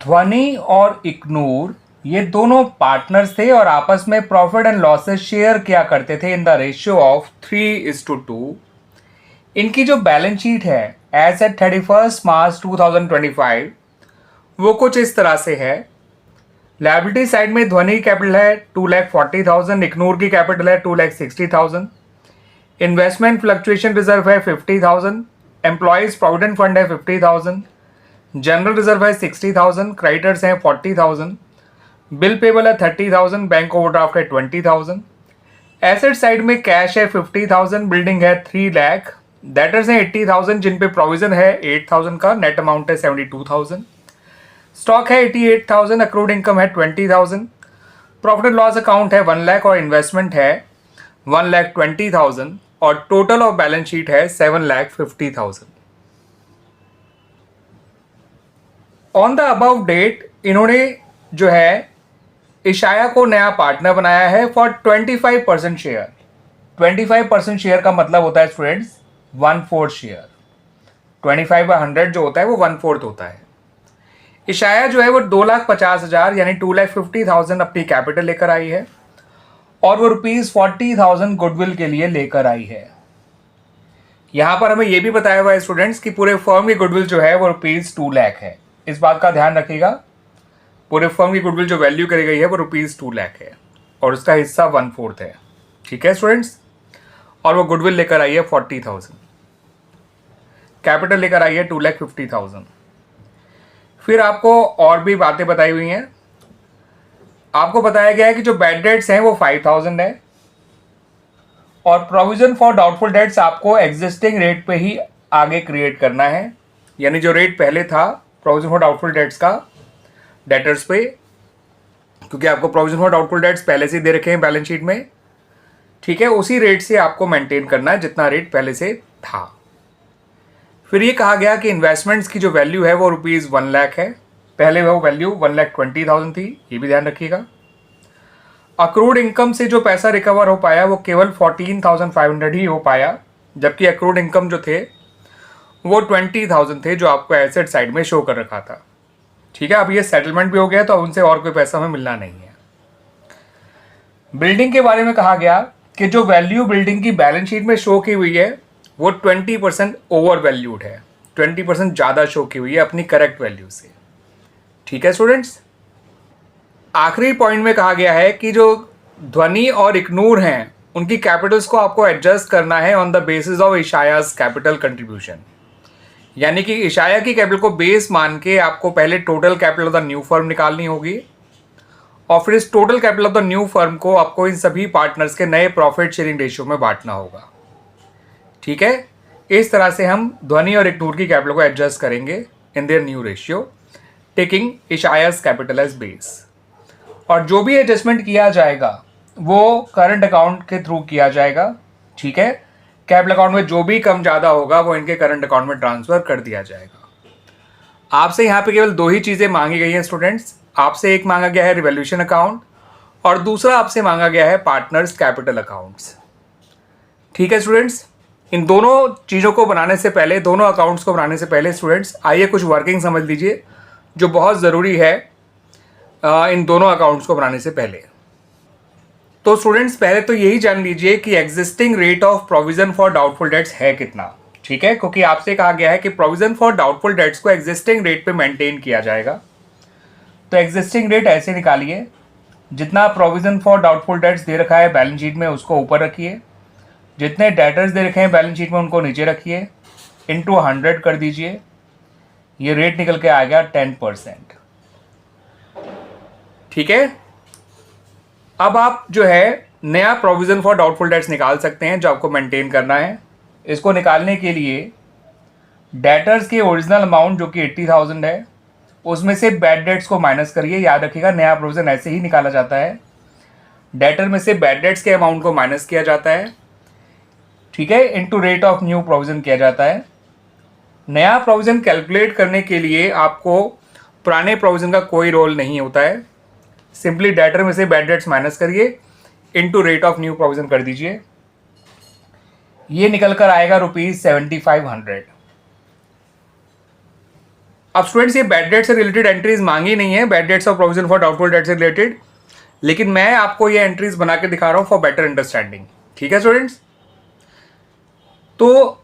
ध्वनि और इग्नूर ये दोनों पार्टनर्स थे और आपस में प्रॉफिट एंड लॉसेस शेयर किया करते थे इन द रेशियो ऑफ 3:2। इनकी जो बैलेंस शीट है एज एट 31 मार्च 2025 वो कुछ इस तरह से है। लायबिलिटी साइड में ध्वनि की कैपिटल है 2,40,000, इग्नूर की कैपिटल है 2,60,000, इन्वेस्टमेंट फ्लक्चुएशन रिजर्व है 50,000, एम्प्लॉयज प्रोविडेंट फंड है 50,000, जनरल रिजर्व है 60,000, क्रेडिटर्स हैं 40,000, बिल पेबल है 30,000, बैंक ओवरड्राफ्ट है 20,000, एसेट साइड में कैश है 50,000, बिल्डिंग है 3 लाख, डेटर्स हैं 80,000 जिन पे प्रोविजन है 8,000 का, नेट अमाउंट है 72,000, स्टॉक है 88,000, अक्रूड इनकम है 20,000, प्रॉफिट एंड लॉस अकाउंट है 1 लाख और इन्वेस्टमेंट है 1,20,000 और टोटल ऑफ बैलेंस शीट है 7,50,000। ऑन द अबव डेट इन्होंने जो है इशाया को नया पार्टनर बनाया है फॉर 25% शेयर। 25% शेयर का मतलब होता है स्टूडेंट्स 1/4 शेयर। 25/100 जो होता है वो 1/4 होता है। इशाया जो है वो 2,50,000 यानी 2,50,000 अपनी कैपिटल लेकर आई है और वो ₹40,000 गुडविल के लिए लेकर आई है। यहां पर हमें यह भी बताया हुआ है स्टूडेंट्स कि पूरे फर्म की गुडविल जो है वो ₹2 लाख है। इस बात का ध्यान रखिएगा, पूरे फर्म की गुडविल जो वैल्यू करी गई है वो ₹2 लाख है और उसका हिस्सा 1/4 है। ठीक है स्टूडेंट्स, और वो गुडविल लेकर आई है 40,000, कैपिटल लेकर आई है 2,50,000। फिर आपको और भी बातें बताई हुई हैं। आपको बताया गया है कि जो बैड डेट्स हैं वो 5,000 है और प्रोविजन फॉर डाउटफुल डेट्स आपको एग्जिस्टिंग रेट पे ही आगे क्रिएट करना है, यानी जो रेट पहले था प्रोविजन फॉर डाउटफुल डेट्स का डेटर्स पे, क्योंकि आपको प्रोविजन फॉर डाउटफुल डेट्स पहले से दे रखे हैं बैलेंस शीट में, ठीक है, उसी रेट से आपको मेंटेन करना है जितना रेट पहले से था। फिर ये कहा गया कि इन्वेस्टमेंट्स की जो वैल्यू है वो ₹1 लाख है, पहले वो वैल्यू 1,20,000 थी, ये भी ध्यान रखिएगा। अक्रूड इनकम से जो पैसा रिकवर हो पाया वो केवल 14,500 ही हो पाया, जबकि अक्रूड इनकम जो थे वो 20,000 थे जो आपको एसेट साइड में शो कर रखा था। ठीक है, अब ये सेटलमेंट भी हो गया तो अब उनसे और कोई पैसा हमें मिलना नहीं है। बिल्डिंग के बारे में कहा गया कि जो वैल्यू बिल्डिंग की बैलेंस शीट में शो की हुई है वो 20% ओवर वैल्यूड है, 20% ज़्यादा शो की हुई है अपनी करेक्ट वैल्यू से। ठीक है स्टूडेंट्स, आखिरी पॉइंट में कहा गया है कि जो ध्वनि और इग्नूर हैं उनकी कैपिटल्स को आपको एडजस्ट करना है on the basis of Ishaya's capital contribution, यानी कि इशाया की कैपिटल को बेस मान के आपको पहले total capital of the new firm निकालनी होगी और फिर इस total capital of the new firm को आपको इन सभी पार्टनर्स के नए प्रॉफिट शेयरिंग रेशियो में बांटना होगा। ठीक है, इस तरह से हम ध्वनि और इग्नूर की कैपिटल को एडजस्ट करेंगे in their new ratio taking Ishaya's capital as base, और जो भी एडजस्टमेंट किया जाएगा वो करंट अकाउंट के थ्रू किया जाएगा। ठीक है, कैपिटल अकाउंट में जो भी कम ज़्यादा होगा वो इनके करंट अकाउंट में ट्रांसफर कर दिया जाएगा। आपसे यहाँ पे केवल 2 ही चीज़ें मांगी गई हैं स्टूडेंट्स। आपसे एक मांगा गया है रिवॉल्यूशन अकाउंट और दूसरा आपसे मांगा गया है पार्टनर्स कैपिटल अकाउंट्स। ठीक है स्टूडेंट्स, इन दोनों चीज़ों को बनाने से पहले, दोनों अकाउंट्स को बनाने से पहले स्टूडेंट्स आइए कुछ वर्किंग समझ लीजिए जो बहुत ज़रूरी है इन दोनों अकाउंट्स को बनाने से पहले। तो स्टूडेंट्स पहले तो यही जान लीजिए कि existing rate of provision for doubtful dates है कितना। ठीक है, क्योंकि आपसे कहा गया है कि प्रोविजन फॉर डाउटफुल डेट्स को एग्जिस्टिंग रेट पे मेंटेन किया जाएगा। तो एग्जिस्टिंग रेट ऐसे निकालिए, जितना प्रोविजन फॉर डाउटफुल डेट्स दे रखा है बैलेंस शीट में उसको ऊपर रखिए, जितने डेटर्स दे रखे हैं बैलेंस शीट में उनको नीचे रखिए, इंटू 100 कर दीजिए, ये रेट निकल के आ गया 10%। ठीक है, अब आप जो है नया प्रोविजन फॉर डाउटफुल डेट्स निकाल सकते हैं जो आपको मेंटेन करना है। इसको निकालने के लिए डेटर्स के ओरिजिनल अमाउंट जो कि 80,000 है उसमें से बैड डेट्स को माइनस करिए। याद रखिएगा नया प्रोविजन ऐसे ही निकाला जाता है, डेटर में से बैड डेट्स के अमाउंट को माइनस किया जाता है, ठीक है, into rate of new provision किया जाता है। नया प्रोविजन कैलकुलेट करने के लिए आपको पुराने प्रोविजन का कोई रोल नहीं होता है, सिंपली डेटर में से बैड डेट्स माइनस करिए, into rate of new provision कर दीजिए, ये निकल कर आएगा ₹7,500। अब स्टूडेंट्स ये बैड डेट से रिलेटेड एंट्रीज मांगी नहीं है, बैड डेट्स और प्रोविजन फॉर डाउटफुल डेट से रिलेटेड, लेकिन मैं आपको ये एंट्रीज बना के दिखा रहा हूं फॉर बेटर अंडरस्टैंडिंग। ठीक है स्टूडेंट्स, तो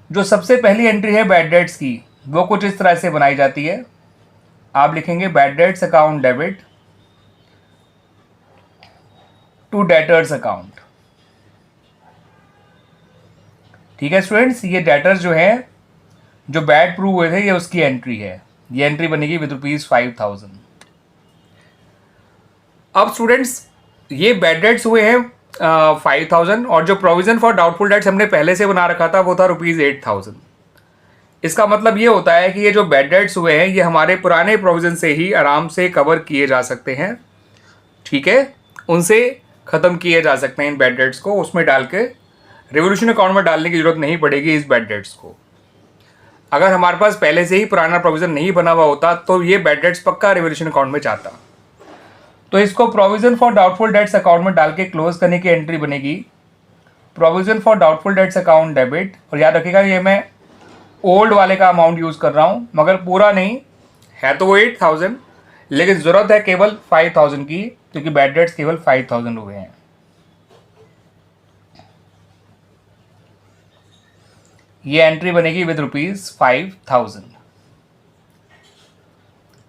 जो सबसे पहली एंट्री है बैड डेट्स की वो कुछ इस तरह से बनाई जाती है। आप लिखेंगे bad debts account debit to debtors account. ठीक है स्टूडेंट्स, ये डेटर्स जो है जो बैड प्रूव हुए थे ये उसकी एंट्री है। ये एंट्री बनेगी विद ₹5000। अब स्टूडेंट्स ये बैड डेट्स हुए हैं 5000 और जो प्रोविजन फॉर डाउटफुल डेट्स हमने पहले से बना रखा था वो था ₹8000। इसका मतलब ये होता है कि ये जो बैड डेट्स हुए हैं ये हमारे पुराने प्रोविजन से ही आराम से कवर किए जा सकते हैं। ठीक है, उनसे ख़त्म किए जा सकते हैं इन बैड डेट्स को, उसमें डाल के रिवोल्यूशन अकाउंट में डालने की जरूरत नहीं पड़ेगी इस बैड डेट्स को। अगर हमारे पास पहले से ही पुराना प्रोविजन नहीं बना हुआ होता तो ये बैड डेट्स पक्का रिवोल्यूशन अकाउंट में जाता। तो इसको provision for doubtful debts account में डाल के क्लोज करने की एंट्री बनेगी provision for doubtful debts account debit. और याद रखिएगा ये मैं ओल्ड वाले का अमाउंट यूज़ कर रहा हूँ, मगर पूरा नहीं है, तो वो 8000, लेकिन ज़रूरत है केवल 5000 की, क्योंकि बैड डेट्स केवल 5000 हुए हैं। ये एंट्री बनेगी विद ₹5000।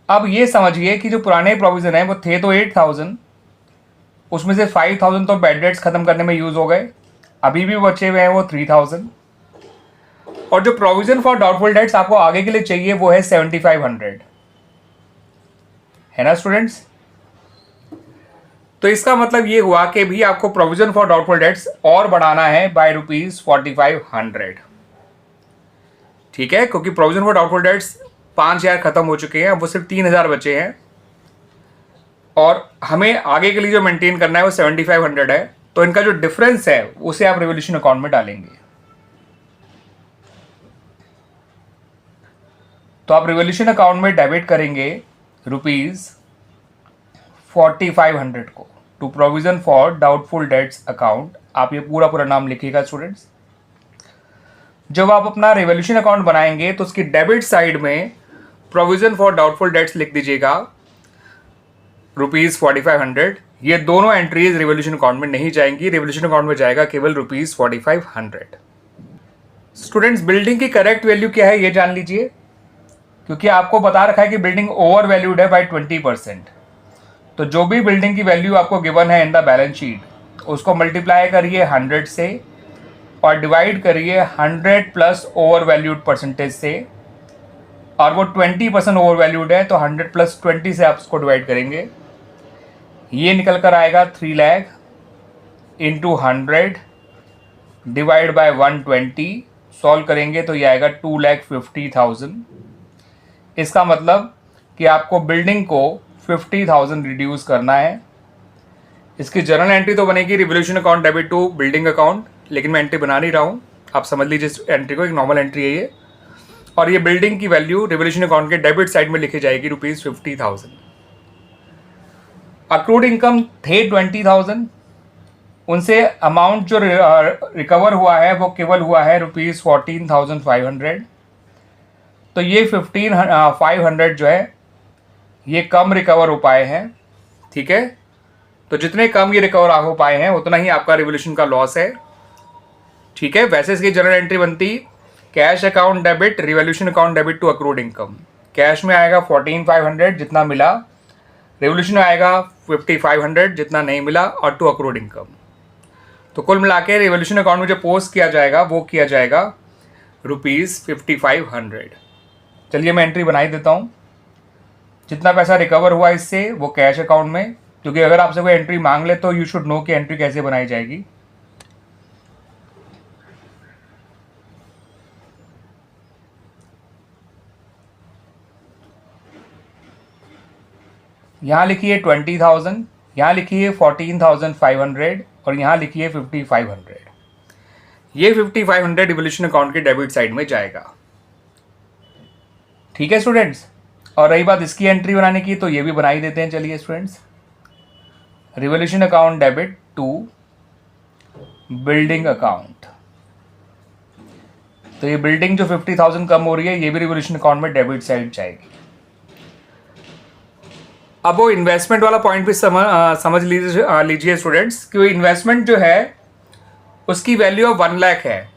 अब ये समझिए कि जो पुराने प्रोविजन है वो थे तो 8000, उसमें से 5000 तो बैड डेट्स खत्म करने में यूज हो गए, अभी भी बचे हुए हैं वो 3000। और जो प्रोविजन फॉर डाउटफुल डेट्स आपको आगे के लिए चाहिए वो है 7500, है ना स्टूडेंट्स। तो इसका मतलब ये हुआ कि भी आपको प्रोविजन फॉर डाउटफुल डेट्स और बढ़ाना है बाय ₹4500। ठीक है, क्योंकि प्रोविजन फॉर डाउटफुल डेट्स 5000 खत्म हो चुके हैं, अब वो सिर्फ 3000 बचे हैं और हमें आगे के लिए जो मेंटेन करना है वो 7500 है। तो इनका जो डिफरेंस है उसे आप रिवोल्यूशन अकाउंट में डालेंगे। तो आप रिवोल्यूशन अकाउंट में डेबिट करेंगे ₹4500 को to provision for doubtful debts account. आप ये पूरा नाम लिखिएगा स्टूडेंट्स। जब आप अपना रिवोल्यूशन अकाउंट बनाएंगे तो उसकी डेबिट साइड में प्रोविजन फॉर डाउटफुल डेट्स लिख दीजिएगा ₹4500। ये दोनों एंट्रीज रिवोल्यूशन अकाउंट में नहीं जाएंगी, रिवोल्यूशन अकाउंट में जाएगा केवल ₹4500। स्टूडेंट्स बिल्डिंग की करेक्ट वैल्यू क्या है ये जान लीजिए, क्योंकि आपको बता रखा है कि बिल्डिंग ओवर वैल्यूड है बाय 20%। तो जो भी बिल्डिंग की वैल्यू आपको गिवन है इन द बैलेंस शीट उसको मल्टीप्लाई करिए 100 से और डिवाइड करिए 100 प्लस ओवर वैल्यूड परसेंटेज से, और वो 20% ओवर वैल्यूड है तो 100 प्लस 20 से आप उसको डिवाइड करेंगे। ये निकल कर आएगा 3 lakh into 100 divide by 120, solve करेंगे तो ये आएगा 2,50,000। इसका मतलब कि आपको बिल्डिंग को 50,000 रिड्यूस करना है। इसकी जर्नल एंट्री तो बनेगी revaluation account debit to building account, लेकिन मैं एंट्री बना नहीं रहा हूँ, आप समझ लीजिए इस एंट्री को, एक नॉर्मल एंट्री है ये। और ये बिल्डिंग की वैल्यू रिवोल्यूशन अकाउंट के डेबिट साइड में लिखी जाएगी ₹50,000। अक्रूड इनकम थे 20,000, उनसे अमाउंट जो रिकवर हुआ है वो केवल हुआ है ₹14,500। तो ये 15,500 जो है ये कम रिकवर हो पाए हैं। ठीक है, तो जितने कम ये रिकवर हो पाए हैं उतना ही आपका रिवोल्यूशन का लॉस है। ठीक है, वैसे इसकी जनरल एंट्री बनती cash account debit revaluation account debit to accrued income. Cash में आएगा 14,500 जितना मिला, रिवोल्यूशन में आएगा 5,500 जितना नहीं मिला, और टू अक्रूड इनकम। तो कुल मिला के रिवोल्यूशन अकाउंट में जो पोस्ट किया जाएगा वो किया जाएगा ₹5500। चलिए मैं एंट्री बना ही देता हूँ। जितना पैसा रिकवर हुआ इससे वो कैश अकाउंट में, क्योंकि अगर आपसे कोई एंट्री मांग ले तो यू शुड नो कि एंट्री कैसे बनाई जाएगी। यहाँ लिखिए 20,000, यहाँ लिखिए 14,500 और यहाँ लिखिए 5,500। ये 5,500 रिवोल्यूशन अकाउंट के डेबिट साइड में जाएगा। ठीक है स्टूडेंट्स, और रही बात इसकी एंट्री बनाने की तो ये भी बना ही देते हैं। चलिए students, revaluation account debit to building account. तो ये बिल्डिंग जो 50,000 कम हो रही है, ये भी रिवोल्यूशन अकाउंट में डेबिट साइड जाएगी। अब वो इन्वेस्टमेंट वाला पॉइंट भी समझ लीजिए स्टूडेंट्स कि वो इन्वेस्टमेंट जो है उसकी वैल्यू ऑफ 1 लाख है,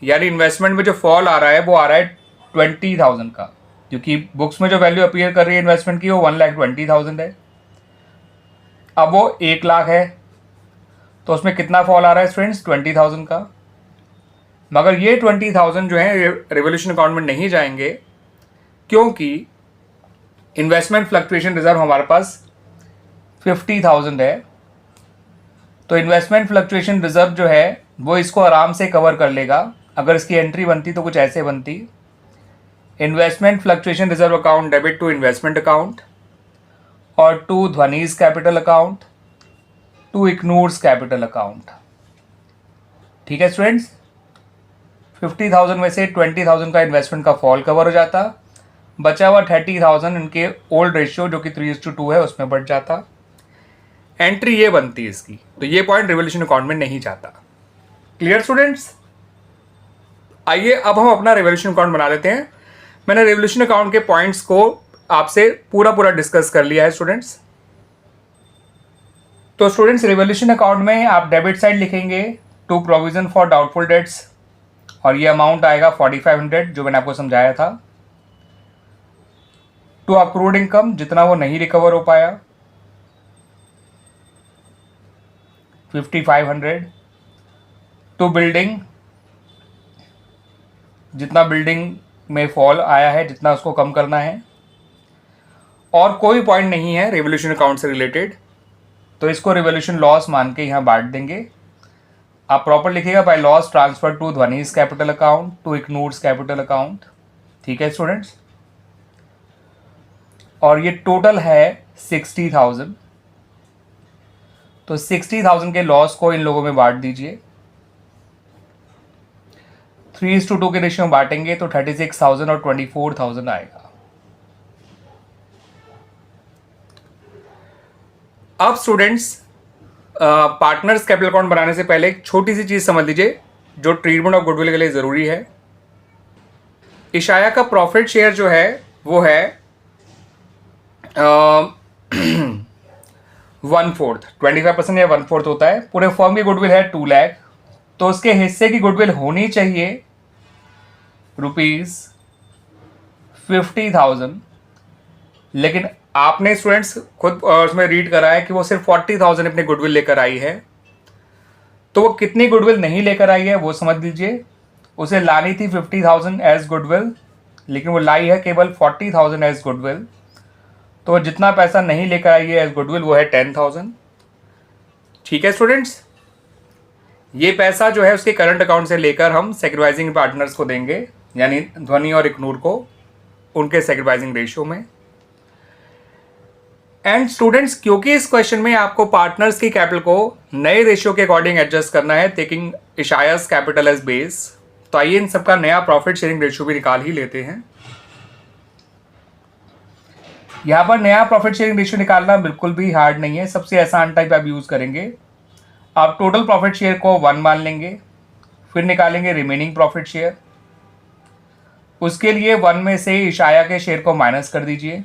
यानी इन्वेस्टमेंट में जो फॉल आ रहा है वो आ रहा है 20,000 का, क्योंकि बुक्स में जो वैल्यू अपीयर कर रही है इन्वेस्टमेंट की वो 1,20,000 है। अब वो 1 लाख है, तो उसमें कितना फॉल आ रहा है स्टूडेंट्स? 20,000 का। मगर ये 20,000 जो है रिवोल्यूशन अकाउंट में नहीं जाएंगे, क्योंकि इन्वेस्टमेंट फ्लक्चुएशन रिजर्व हमारे पास 50,000 है। तो इन्वेस्टमेंट फ्लक्चुएशन रिजर्व जो है वो इसको आराम से कवर कर लेगा। अगर इसकी एंट्री बनती तो कुछ ऐसे बनती: investment fluctuation reserve account debit to investment account और to Dhwani's capital account to इग्नूर्स कैपिटल अकाउंट। ठीक है स्टूडेंट्स, 50,000 में से 20,000 का इन्वेस्टमेंट का फॉल कवर हो जाता, बचा हुआ 30,000 इनके ओल्ड रेशियो जो कि 3:2 है उसमें बढ़ जाता। एंट्री ये बनती है इसकी, तो ये पॉइंट रिवोल्यूशन अकाउंट में नहीं जाता। Clear students? आइए अब हम अपना रिवोल्यूशन अकाउंट बना लेते हैं। मैंने रिवोल्यूशन अकाउंट के पॉइंट्स को आपसे पूरा डिस्कस कर लिया है स्टूडेंट्स। तो स्टूडेंट्स, रिवोल्यूशन अकाउंट में आप डेबिट साइड लिखेंगे to provision for doubtful debts, और ये अमाउंट आएगा 4500 जो मैंने आपको समझाया था। टू अक्रूड इनकम, जितना वो नहीं रिकवर हो पाया, 5500। टू बिल्डिंग, जितना बिल्डिंग में फॉल आया है जितना उसको कम करना है। और कोई पॉइंट नहीं है रिवोल्यूशन अकाउंट से रिलेटेड, तो इसको रिवोल्यूशन लॉस मान के यहाँ बांट देंगे। आप प्रॉपर लिखिएगा by loss transfer to Dhwani's capital account to इग्नूर्स कैपिटल अकाउंट। ठीक है स्टूडेंट्स? और ये टोटल है 60,000, तो 60,000 के लॉस को इन लोगों में बांट दीजिए। 3:2 के रेशियो में बांटेंगे तो 36,000 और 24,000 आएगा। अब स्टूडेंट्स, पार्टनर्स कैपिटल अकाउंट बनाने से पहले एक छोटी सी चीज समझ लीजिए जो ट्रीटमेंट ऑफ गुडविल के लिए जरूरी है। इशाया का प्रॉफिट शेयर जो है वो है 1/4, 25% या 1/4 होता है। पूरे फर्म की गुडविल है 2 लाख, तो उसके हिस्से की गुडविल होनी चाहिए ₹50,000। लेकिन आपने स्टूडेंट्स खुद उसमें रीड करा है कि वो सिर्फ 40,000 अपनी गुडविल लेकर आई है। तो वो कितनी गुडविल नहीं लेकर आई है वो समझ लीजिए। उसे लानी थी 50,000 एज गुडविल, लेकिन वो लाई है केवल 40,000 एज गुडविल। तो जितना पैसा नहीं लेकर आई है एज गुडविल वो है 10,000। ठीक है स्टूडेंट्स? ये पैसा जो है उसके करंट अकाउंट से लेकर हम सेक्रीफाइसिंग पार्टनर्स को देंगे, यानी ध्वनि और इग्नूर को, उनके सेक्रीफाइसिंग रेशियो में। एंड स्टूडेंट्स, क्योंकि इस क्वेश्चन में आपको पार्टनर्स की कैपिटल को नए रेशियो के अकॉर्डिंग एडजस्ट करना है, टेकिंग इशायास कैपिटल एज बेस, तो आइए इन सबका नया प्रॉफिट शेयरिंग रेशियो भी निकाल ही लेते हैं। यहां पर नया प्रॉफिट शेयरिंग रेशियो निकालना बिल्कुल भी हार्ड नहीं है, सबसे आसान टाइप आप यूज करेंगे। आप टोटल प्रॉफिट शेयर को 1 मान लेंगे, फिर निकालेंगे रिमेनिंग प्रॉफिट शेयर। उसके लिए 1 में से इशाया के शेयर को माइनस कर दीजिए,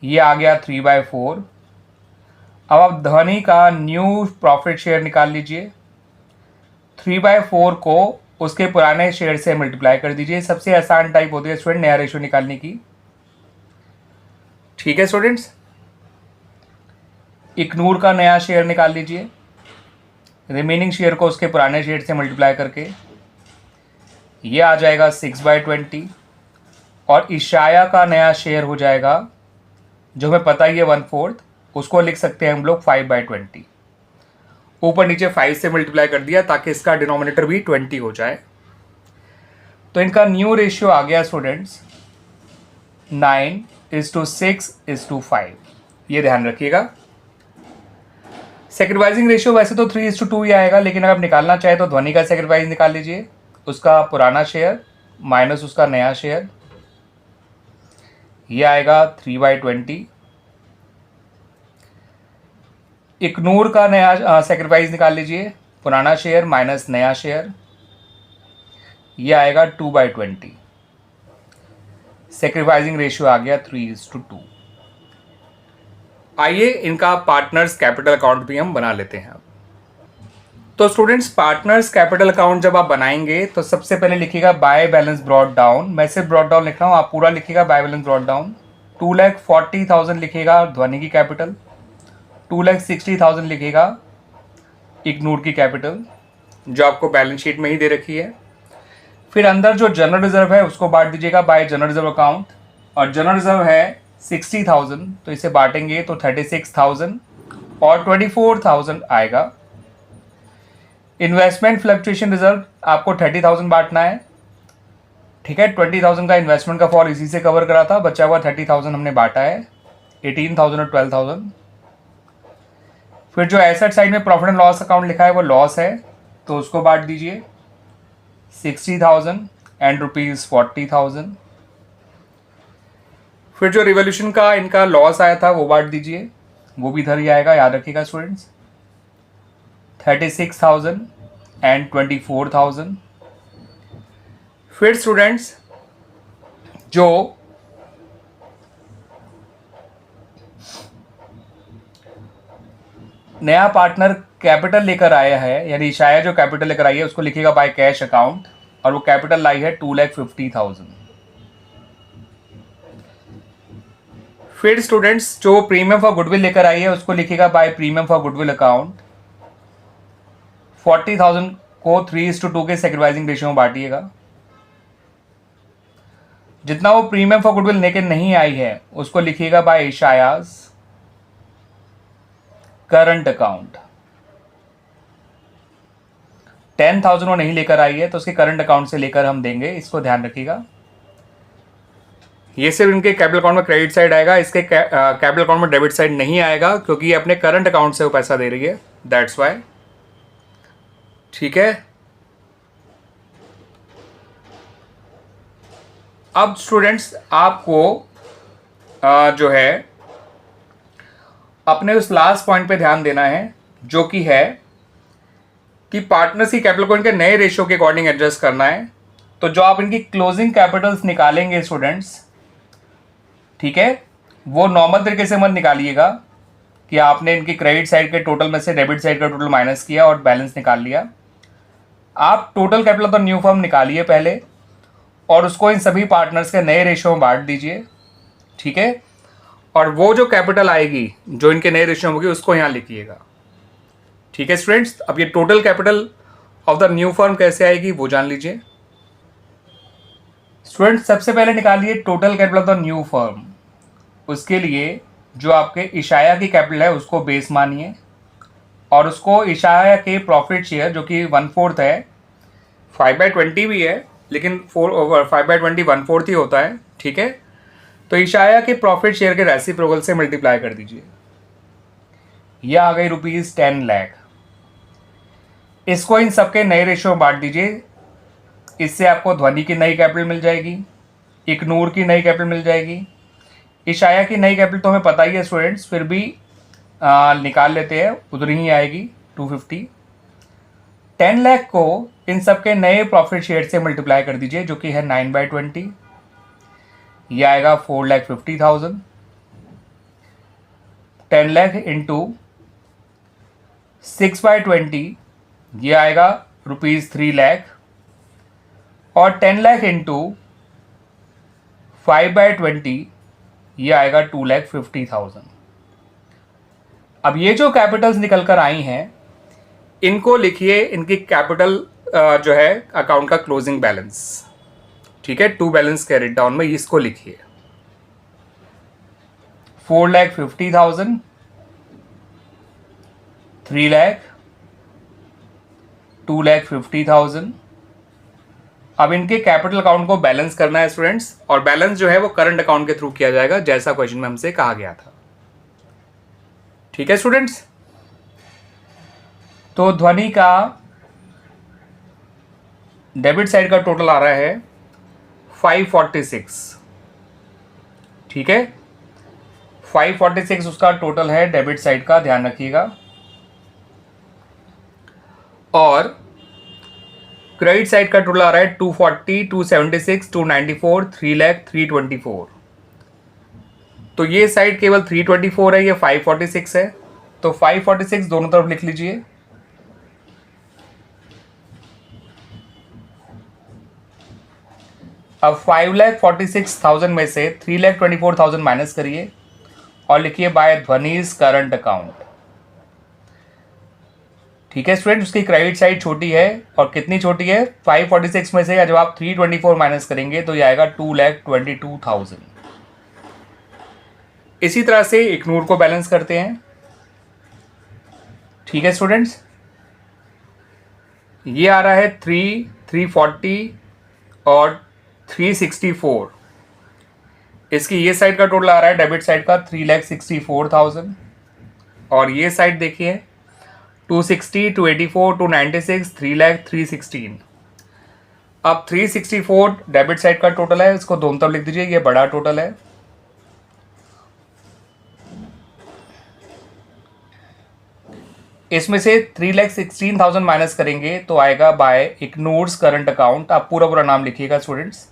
ये आ गया 3/4। अब आप ध्वनि का न्यू प्रॉफिट शेयर निकाल लीजिए, 3/4 को उसके पुराने शेयर से मल्टीप्लाई कर दीजिए। सबसे आसान टाइप होती है स्टूडेंट नया रेशियो निकालने की। ठीक है स्टूडेंट्स? इग्नूर का नया शेयर निकाल लीजिए, रिमेनिंग शेयर को उसके पुराने शेयर से मल्टीप्लाई करके, ये आ जाएगा 6/20। और इशाया का नया शेयर हो जाएगा, जो हमें पता ही है 1/4, उसको लिख सकते हैं हम लोग 5/20। ऊपर नीचे 5 से मल्टीप्लाई कर दिया ताकि इसका डिनोमिनेटर भी 20 हो जाए। तो इनका न्यू रेशियो आ गया स्टूडेंट्स 9:6:5। ये ध्यान रखिएगा। सेक्रीफाइसिंग रेशियो वैसे तो 3:2 ही आएगा, लेकिन अगर आप निकालना चाहे तो ध्वनि का सेक्रीफाइस निकाल लीजिए, उसका पुराना शेयर माइनस उसका नया शेयर, ये आएगा 3/20। इग्नूर का नया सेक्रीफाइस निकाल लीजिए, पुराना शेयर माइनस नया शेयर, ये आएगा 2/20। सेक्रीफाइसिंग रेशियो आ गया 3:2। आइए इनका पार्टनर्स कैपिटल अकाउंट भी हम बना लेते हैं। तो स्टूडेंट्स, पार्टनर्स कैपिटल अकाउंट जब आप बनाएंगे तो सबसे पहले लिखिएगा बाय बैलेंस ब्रॉट डाउन। मैं सिर्फ ब्रॉट डाउन लिख रहा हूँ, आप पूरा लिखिएगा बाय बैलेंस ब्रॉट डाउन। 2,40,000 लिखिएगा ध्वनि की कैपिटल, 2,60,000 लिखिएगा इग्नूर की कैपिटल जो आपको बैलेंस शीट में ही दे रखी है। फिर अंदर जो जनरल रिजर्व है उसको बांट दीजिएगा बाय जनरल रिजर्व अकाउंट, और जनरल रिजर्व है 60,000 तो इसे बांटेंगे तो 36,000 और 24,000 आएगा। इन्वेस्टमेंट फ्लक्चुएशन रिजर्व आपको 30,000 बांटना है, ठीक है। 20,000 का इन्वेस्टमेंट का फॉल इसी से कवर करा था, बचा हुआ 30,000 हमने बांटा है, 18,000 और 12,000। फिर जो एसेट साइड में प्रॉफिट एंड लॉस अकाउंट लिखा है वो लॉस है तो उसको बांट दीजिए 60,000 एंड ₹40,000। फिर जो रिवॉल्यूशन का इनका लॉस आया था वो बांट दीजिए, वो भी इधर ही आएगा, याद रखिएगा स्टूडेंट्स, 36,000 एंड 24,000। फिर स्टूडेंट्स जो नया पार्टनर कैपिटल लेकर आया है, यानी इशाया जो कैपिटल लेकर आई है उसको लिखिएगा बाय कैश अकाउंट, और वो कैपिटल लाई है 2,50,000। फिर स्टूडेंट्स जो प्रीमियम फॉर गुडविल लेकर आई है उसको लिखिएगा by premium for goodwill account. 40,000 को 3:2 के सेक्रीफाइसिंग रेशियो में बांटिएगा। जितना वो प्रीमियम फॉर गुडविल लेकर नहीं आई है उसको लिखिएगा बाय इशायाज करंट अकाउंट। 10,000 वो नहीं लेकर आई है तो उसके करंट अकाउंट से लेकर हम देंगे, इसको ध्यान रखिएगा। ये सिर्फ इनके कैपिटल अकाउंट में क्रेडिट साइड आएगा, इसके कैपिटल अकाउंट में डेबिट साइड नहीं आएगा क्योंकि ये अपने करंट अकाउंट से वो पैसा दे रही है, दैट्स वाई, ठीक है। अब स्टूडेंट्स आपको जो है अपने उस लास्ट पॉइंट पे ध्यान देना है जो कि है कि पार्टनर्स की कैपिटल को इनके नए रेशियो के अकॉर्डिंग एडजस्ट करना है। तो जो आप इनकी क्लोजिंग कैपिटल्स निकालेंगे स्टूडेंट्स, ठीक है, वो नॉर्मल तरीके से मत निकालिएगा कि आपने इनकी क्रेडिट साइड के टोटल में से डेबिट साइड का टोटल माइनस किया और बैलेंस निकाल लिया। आप total capital of the new firm निकालिए पहले और उसको इन सभी पार्टनर्स के नए रेशियो में बांट दीजिए, ठीक है। और वो जो कैपिटल आएगी जो इनके नए रेशियो में होगी उसको यहाँ लिखिएगा, ठीक है स्टूडेंट्स। अब ये total capital of the new firm कैसे आएगी वो जान लीजिए। स्टूडेंट्स सबसे पहले निकालिए total capital of the new firm. उसके लिए जो आपके इशाया की कैपिटल है उसको बेस मानिए और उसको इशाया के प्रॉफिट शेयर जो कि 1/4 है, 5/20 भी है लेकिन 5/20 1/4 ही होता है, ठीक है। तो इशाया के प्रॉफिट शेयर के रेसिप्रोकल से मल्टीप्लाई कर दीजिए, यह आ गई ₹10 लाख। इसको इन सबके नए रेशियो में बांट दीजिए, इससे आपको ध्वनि की नई कैपिटल मिल जाएगी, इग्नूर की नई कैपिटल मिल जाएगी, इशाया की नई कैपिटल तो हमें पता ही है स्टूडेंट्स, फिर भी निकाल लेते हैं, उतनी ही आएगी 250। 10 लाख को इन सबके नए प्रॉफिट शेयर से मल्टीप्लाई कर दीजिए जो कि है 9/20, यह आएगा 4,50,000। 10 लाख इंटू 6/20 यह आएगा ₹3 लाख, और 10 लाख इंटू 5/20 यह आएगा 2,50,000। अब ये जो कैपिटल्स निकल कर आई हैं इनको लिखिए इनकी कैपिटल जो है अकाउंट का क्लोजिंग बैलेंस, ठीक है, 2 बैलेंस कैरिड डाउन में इसको लिखिए 4,50,000, 3 लाख, 2,50,000। अब इनके कैपिटल अकाउंट को बैलेंस करना है स्टूडेंट्स, और बैलेंस जो है वो करंट अकाउंट के थ्रू किया जाएगा जैसा क्वेश्चन में हमसे कहा गया था, ठीक है स्टूडेंट्स। तो ध्वनि का डेबिट साइड का टोटल आ रहा है 546, ठीक है, 546 उसका टोटल है डेबिट साइड का, ध्यान रखिएगा। और क्रेडिट साइड का टोटल आ रहा है 240, 276, 294, 3 लाख 324। तो ये साइड केवल 324 है, ये 546 है, तो 546 दोनों तरफ लिख लीजिए। अब 5,46,000 में से 3,24,000 माइनस करिए और लिखिए बाय ध्वनीज करंट अकाउंट। ठीक है स्टूडेंट, उसकी क्रेडिट साइड छोटी है और कितनी छोटी है, 546 में से जब आप 324 माइनस करेंगे तो ये आएगा 2,22,000। इसी तरह से इग्नोर को बैलेंस करते हैं। ठीक है स्टूडेंट्स, ये आ रहा है 340 और 364। इसकी ये साइड का टोटल आ रहा है डेबिट साइड का 3,64,000 और ये साइड देखिए 260, 284, 296, 3,316। अब 364 डेबिट साइड का टोटल है, इसको दोनों तरफ लिख दीजिए, ये बड़ा टोटल है। इसमें से 3,16,000 माइनस करेंगे तो आएगा बाय इग्नोर्स करंट अकाउंट। आप पूरा पूरा नाम लिखिएगा स्टूडेंट्स।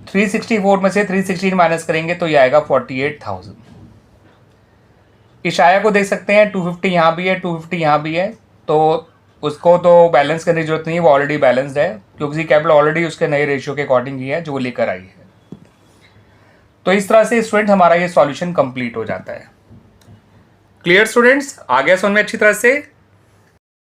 364 में से 316 माइनस करेंगे तो ये आएगा 48,000। इशाया को देख सकते हैं, 250 यहाँ भी है, 250 यहाँ भी है, तो उसको तो बैलेंस करने की जरूरत नहीं है, वो ऑलरेडी बैलेंस्ड है क्योंकि कैपिटल ऑलरेडी उसके नए रेशियो के अकॉर्डिंग ही है जो वो लेकर आई है। तो इस तरह से स्टूडेंट हमारा ये सॉल्यूशन कंप्लीट हो जाता है। क्लियर स्टूडेंट्स, आ गया समझ में अच्छी तरह से।